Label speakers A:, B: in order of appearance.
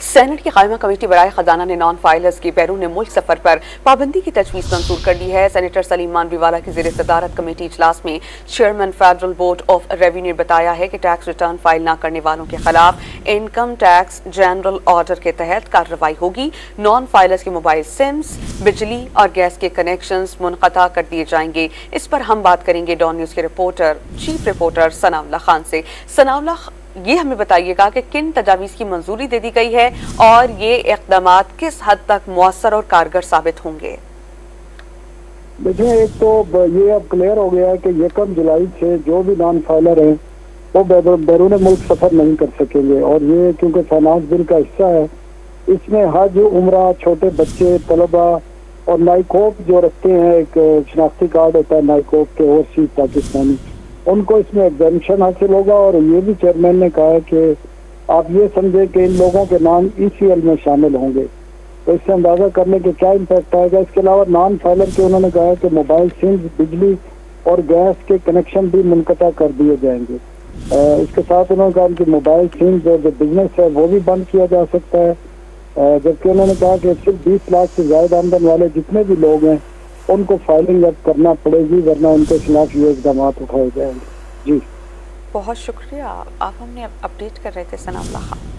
A: Senate की कायमा committee बराए खजाना ने नॉन फाइलर्स की बैरून मुल्क सफर पर पाबंदी की तजवीज़ मंजूर कर दी है। सेनेटर सलीम मानवीवाला की ज़ेर सदारत कमेटी इजलास में chairman federal board of revenue ने बताया है कि टैक्स रिटर्न फाइल न करने वालों के खिलाफ इनकम टैक्स जनरल ऑर्डर के तहत कार्रवाई होगी। नॉन फाइलर्स के मोबाइल सिम्स, बिजली और गैस के कनेक्शंस मुनक़ता कर दिए जाएंगे। इस पर हम बात करेंगे डॉन न्यूज़ के चीफ रिपोर्टर सनाउल्लाह खान से। सनाउल्लाह, ये हमें बताइएगा कि किन तजावीज़ की मंजूरी दे दी गई है और ये इक़दामात किस हद तक मुअस्सर और कारगर साबित होंगे।
B: देखिए, एक तो ये अब क्लियर हो गया है कि 1 जुलाई से जो भी नॉन फाइलर हैं वो बैरून मुल्क सफर नहीं कर सकेंगे। और ये क्योंकि फाइनेंस बिल का हिस्सा है, इसमें हज, उम्रा, छोटे बच्चे, तलबा और नाइकोप जो रखते हैं, एक शनाख्ती कार्ड होता है नाइकोप के ओवरसीज पाकिस्तानी, उनको इसमें एग्जामिशन हासिल होगा। और ये भी चेयरमैन ने कहा है कि आप ये समझे कि इन लोगों के नाम ECL में शामिल होंगे, तो इससे अंदाजा करने के क्या इम्पैक्ट आएगा। इसके अलावा नॉन फाइलर के उन्होंने कहा है कि मोबाइल सिम्स, बिजली और गैस के कनेक्शन भी मुनक़ता कर दिए जाएंगे। इसके साथ उन्होंने कहा कि मोबाइल सिम्स और जो बिजनेस है वो भी बंद किया जा सकता है। जबकि उन्होंने कहा कि सिर्फ 20 लाख से ज्यादा आमदन वाले जितने भी लोग हैं उनको फाइलिंग अब करना पड़ेगी, वरना उनके खिलाफ ये इक़दाम उठाए जाएंगे। जी,
A: बहुत शुक्रिया, आप हमने अपडेट कर रहे थे सनाउल्लाह खान।